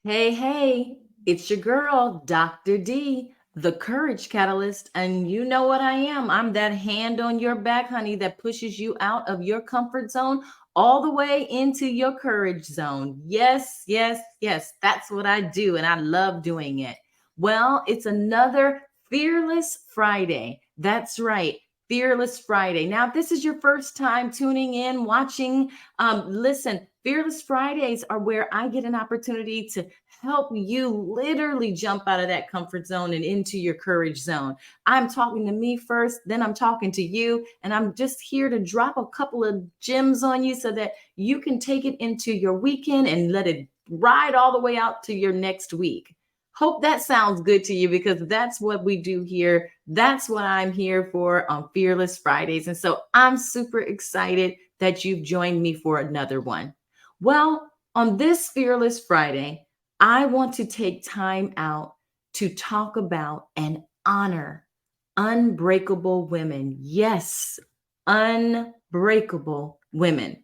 Hey, hey, it's your girl, Dr. D, the courage catalyst. And you know what I am. I'm that hand on your back, honey, that pushes you out of your comfort zone all the way into your courage zone. Yes, yes, yes. That's what I do. And I love doing it. Well, it's another Fearless Friday. That's right. Fearless Friday. Now, if this is your first time tuning in, watching, listen, Fearless Fridays are where I get an opportunity to help you literally jump out of that comfort zone and into your courage zone. I'm talking to me first, then I'm talking to you, and I'm just here to drop a couple of gems on you so that you can take it into your weekend and let it ride all the way out to your next week. Hope that sounds good to you because that's what we do here. That's what I'm here for on Fearless Fridays. And so I'm super excited that you've joined me for another one. Well, on this Fearless Friday, I want to take time out to talk about and honor unbreakable women. Yes, unbreakable women.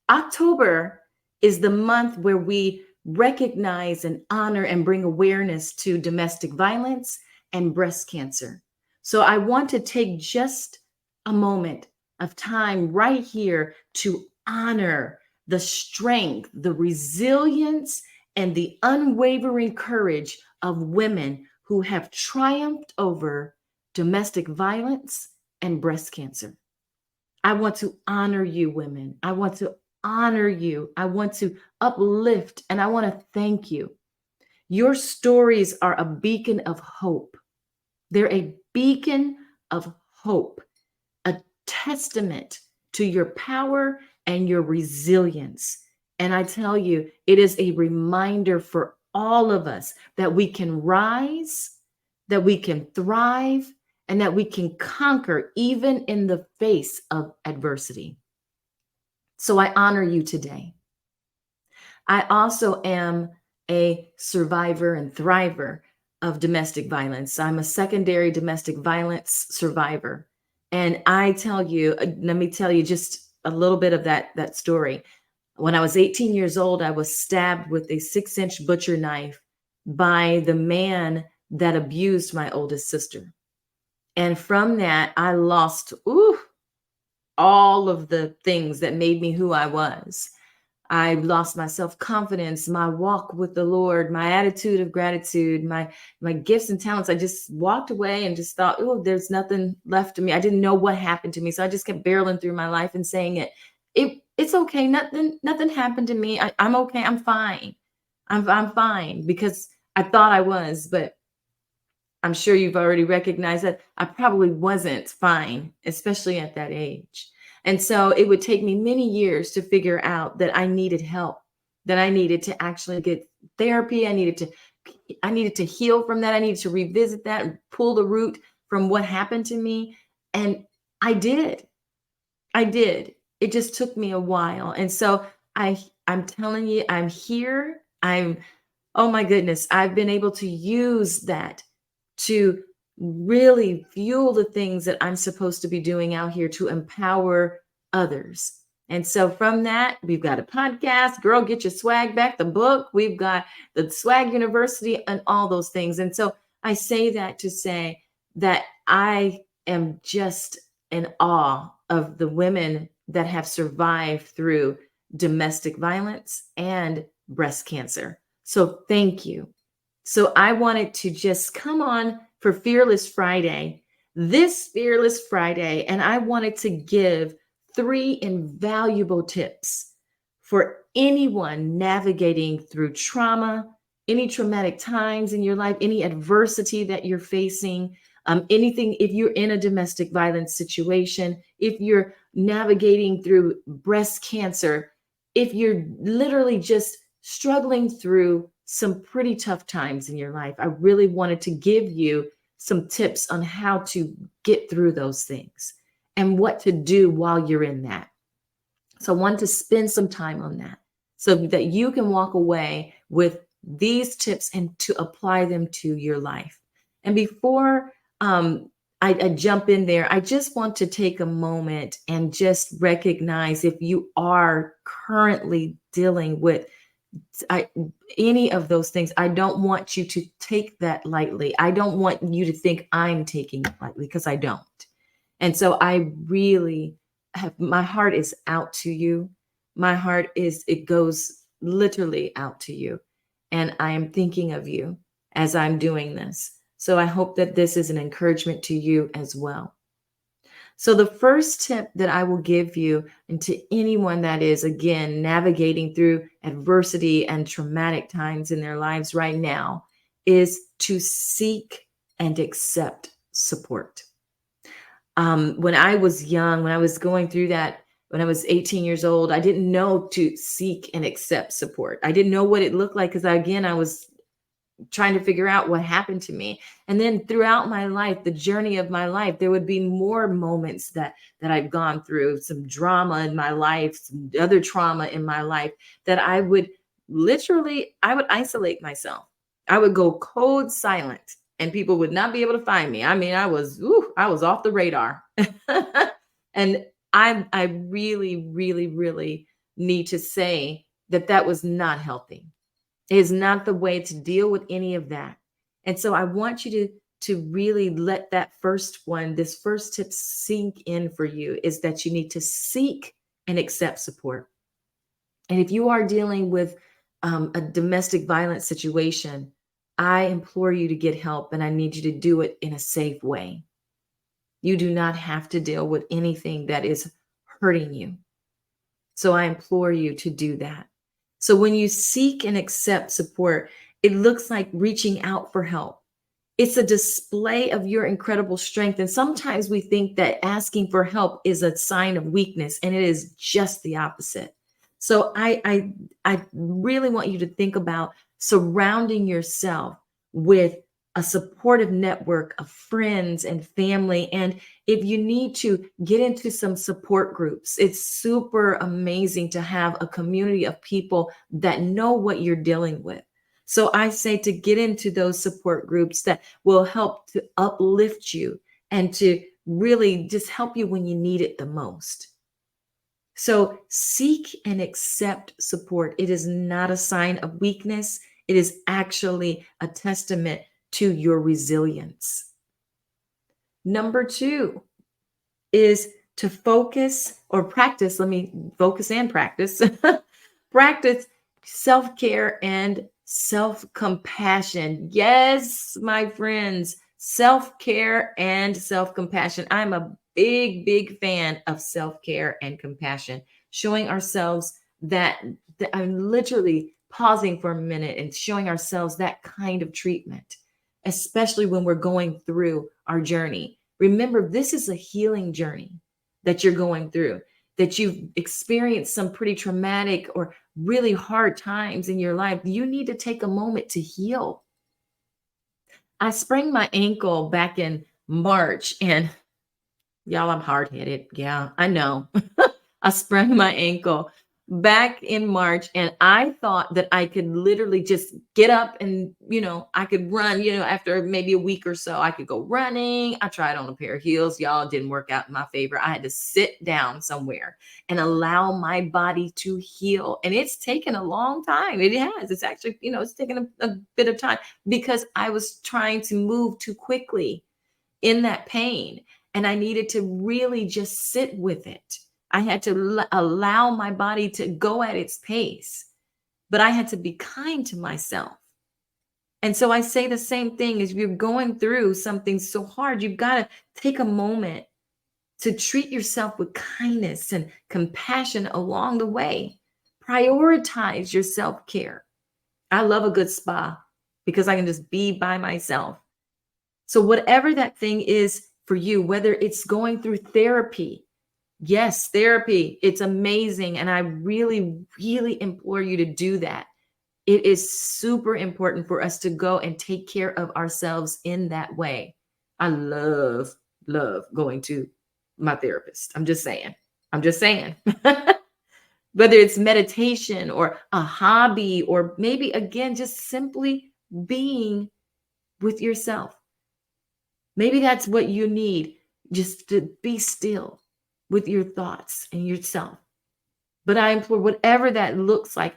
October is the month where we recognize and honor and bring awareness to domestic violence and breast cancer. So I want to take just a moment of time right here to honor the strength, the resilience, and the unwavering courage of women who have triumphed over domestic violence and breast cancer. I want to honor you, women. I want to honor you. I want to uplift and I want to thank you. Your stories are a beacon of hope. They're a beacon of hope, a testament to your power and your resilience. And I tell you, it is a reminder for all of us that we can rise, that we can thrive, and that we can conquer even in the face of adversity. So I honor you today. I also am a survivor and thriver of domestic violence. I'm a secondary domestic violence survivor. And I tell you, let me tell you just a little bit of that story. When I was 18 years old, I was stabbed with a 6-inch butcher knife by the man that abused my oldest sister. And from that, I lost all of the things that made me who I was. I lost my self-confidence, my walk with the Lord, my attitude of gratitude, my gifts and talents. I just walked away and just thought, oh, there's nothing left of me. I didn't know what happened to me. So I just kept barreling through my life and saying it's okay. Nothing happened to me. I'm okay. I'm fine. I'm fine because I thought I was, but I'm sure you've already recognized that I probably wasn't fine, especially at that age. And so it would take me many years to figure out that I needed help, that I needed to actually get therapy. I needed to heal from that. I needed to revisit that and pull the root from what happened to me. And I did. I did. It just took me a while. And so I'm telling you, I'm here. Oh my goodness, I've been able to use that to really fuel the things that I'm supposed to be doing out here to empower others. And so from that, we've got a podcast, Girl, Get Your Swag Back, the book, we've got the Swag University, and all those things. And so I say that to say that I am just in awe of the women that have survived through domestic violence and breast cancer. So thank you. So I wanted to just come on for Fearless Friday, this Fearless Friday, and I wanted to give 3 invaluable tips for anyone navigating through trauma, any traumatic times in your life, any adversity that you're facing, anything, if you're in a domestic violence situation, if you're navigating through breast cancer, if you're literally just struggling through some pretty tough times in your life, I really wanted to give you some tips on how to get through those things and what to do while you're in that. So I want to spend some time on that so that you can walk away with these tips and to apply them to your life. And before I jump in there, I just want to take a moment and just recognize if you are currently dealing with I any of those things, I don't want you to take that lightly. I don't want you to think I'm taking it lightly because I don't. And so I really have my heart is out to you. My heart is it goes literally out to you. And I am thinking of you as I'm doing this. So I hope that this is an encouragement to you as well. So, the first tip that I will give you, and to anyone that is, again, navigating through adversity and traumatic times in their lives right now, is to seek and accept support. When I was young, when I was going through that, when I was 18 years old, I didn't know to seek and accept support. I didn't know what it looked like because, again, I was trying to figure out what happened to me. And then throughout my life, the journey of my life, there would be more moments that I've gone through, some drama in my life, some other trauma in my life, that I would literally I would isolate myself. I would go cold silent and people would not be able to find me. I mean, I was off the radar. And I really really really need to say that that was not healthy. Is not the way to deal with any of that. And so I want you to really let that first one, this first tip sink in for you, is that you need to seek and accept support. And if you are dealing with a domestic violence situation, I implore you to get help and I need you to do it in a safe way. You do not have to deal with anything that is hurting you. So I implore you to do that. So when you seek and accept support, it looks like reaching out for help. It's a display of your incredible strength. And sometimes we think that asking for help is a sign of weakness, and it is just the opposite. So I really want you to think about surrounding yourself with a supportive network of friends and family. And if you need to get into some support groups, it's super amazing to have a community of people that know what you're dealing with. So I say to get into those support groups that will help to uplift you and to really just help you when you need it the most. So seek and accept support. It is not a sign of weakness. It is actually a testament to your resilience. Number two is to focus or practice. Let me focus and practice. Practice self care and self compassion. Yes, my friends, self care and self compassion. I'm a big fan of self care and compassion, showing ourselves that I'm literally pausing for a minute and showing ourselves that kind of treatment, especially when we're going through our journey. Remember, this is a healing journey that you're going through, that you've experienced some pretty traumatic or really hard times in your life. You need to take a moment to heal. I sprained my ankle back in March, and y'all, I'm hard headed. Yeah, I know. I sprained my ankle back in March, and I thought that I could literally just get up and, I could run, after maybe a week or so, I could go running. I tried on a pair of heels. Y'all, it didn't work out in my favor. I had to sit down somewhere and allow my body to heal. And it's taken a long time. It has. It's actually, it's taken a bit of time because I was trying to move too quickly in that pain. And I needed to really just sit with it. I had to allow my body to go at its pace, but I had to be kind to myself. And so I say the same thing as you're going through something so hard, you've got to take a moment to treat yourself with kindness and compassion along the way. Prioritize your self care. I love a good spa because I can just be by myself. So, whatever that thing is for you, whether it's going through therapy, yes, therapy, it's amazing. And I really, really implore you to do that. It is super important for us to go and take care of ourselves in that way. I love going to my therapist. I'm just saying. I'm just saying. Whether it's meditation or a hobby, or maybe again, just simply being with yourself. Maybe that's what you need, just to be still with your thoughts and yourself. But I implore, whatever that looks like,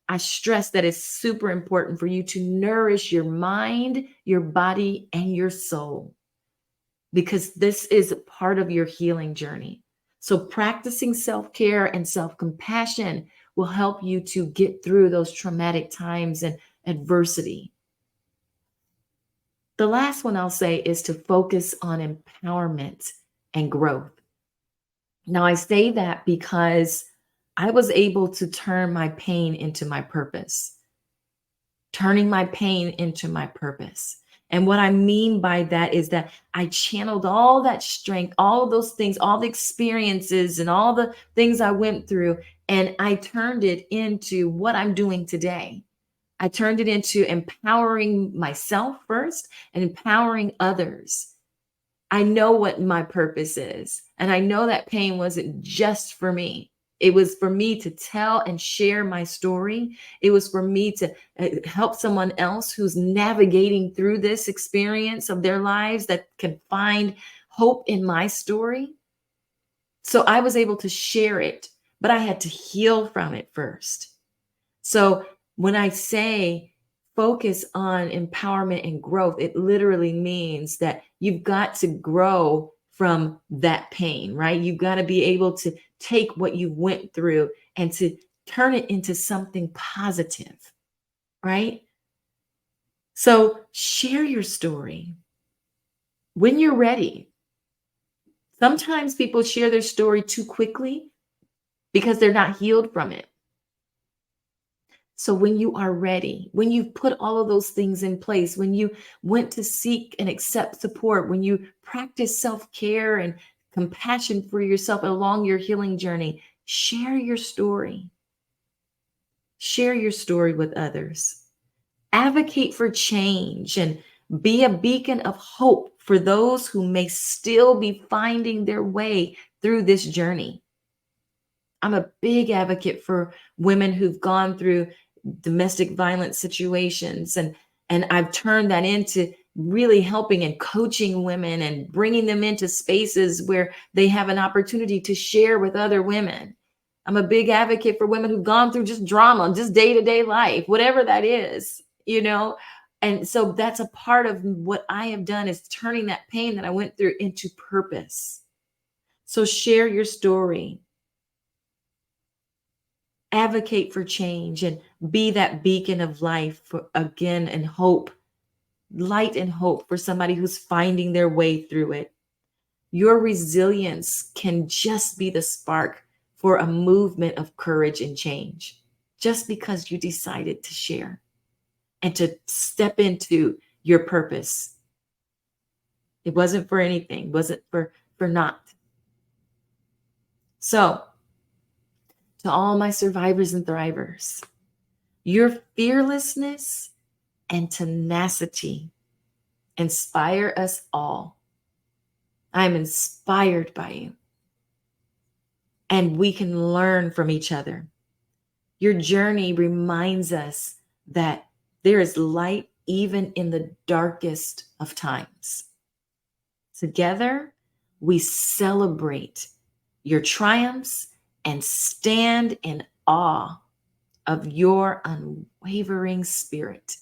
I stress that it's super important for you to nourish your mind, your body, and your soul, because this is a part of your healing journey. So, practicing self care and self compassion will help you to get through those traumatic times and adversity. The last one I'll say is to focus on empowerment and growth. Now, I say that because I was able to turn my pain into my purpose, turning my pain into my purpose. And what I mean by that is that I channeled all that strength, all of those things, all the experiences, and all the things I went through, and I turned it into what I'm doing today. I turned it into empowering myself first and empowering others. I know what my purpose is. And I know that pain wasn't just for me. It was for me to tell and share my story. It was for me to help someone else who's navigating through this experience of their lives that can find hope in my story. So I was able to share it, but I had to heal from it first. So when I say focus on empowerment and growth, it literally means that you've got to grow from that pain, right? You've got to be able to take what you went through and to turn it into something positive, right? So share your story when you're ready. Sometimes people share their story too quickly because they're not healed from it. So when you are ready, when you've put all of those things in place, when you went to seek and accept support, when you practice self-care and compassion for yourself along your healing journey, share your story. Share your story with others. Advocate for change and be a beacon of hope for those who may still be finding their way through this journey. I'm a big advocate for women who've gone through domestic violence situations, and I've turned that into really helping and coaching women and bringing them into spaces where they have an opportunity to share with other women. I'm a big advocate for women who've gone through just drama, just day-to-day life, whatever that is. And so that's a part of what I have done, is turning that pain that I went through into purpose. So share your story. Advocate for change and be that beacon of life for, again, and hope, light and hope for somebody who's finding their way through it. Your resilience can just be the spark for a movement of courage and change, just because you decided to share and to step into your purpose. It wasn't for anything, wasn't for not. So, to all my survivors and thrivers, your fearlessness and tenacity inspire us all. I'm inspired by you, and we can learn from each other. Your journey reminds us that there is light even in the darkest of times. Together, we celebrate your triumphs and stand in awe of your unwavering spirit.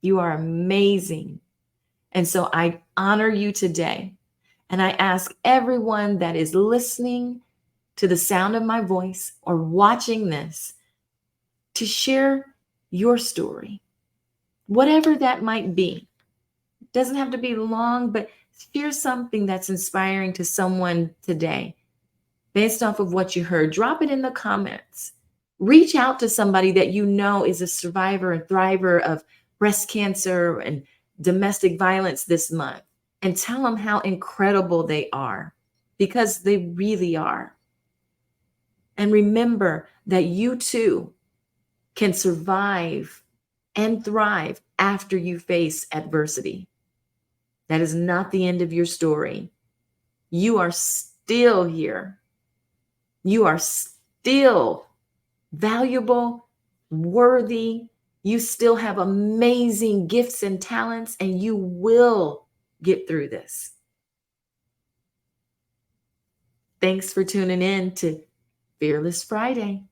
You are amazing. And so I honor you today. And I ask everyone that is listening to the sound of my voice or watching this to share your story, whatever that might be. It doesn't have to be long, but share something that's inspiring to someone today based off of what you heard. Drop it in the comments. Reach out to somebody that you know is a survivor and thriver of breast cancer and domestic violence this month, and tell them how incredible they are, because they really are. And remember that you too can survive and thrive after you face adversity. That is not the end of your story. You are still here. You are still valuable, worthy. You still have amazing gifts and talents, and you will get through this. Thanks for tuning in to Fearless Friday.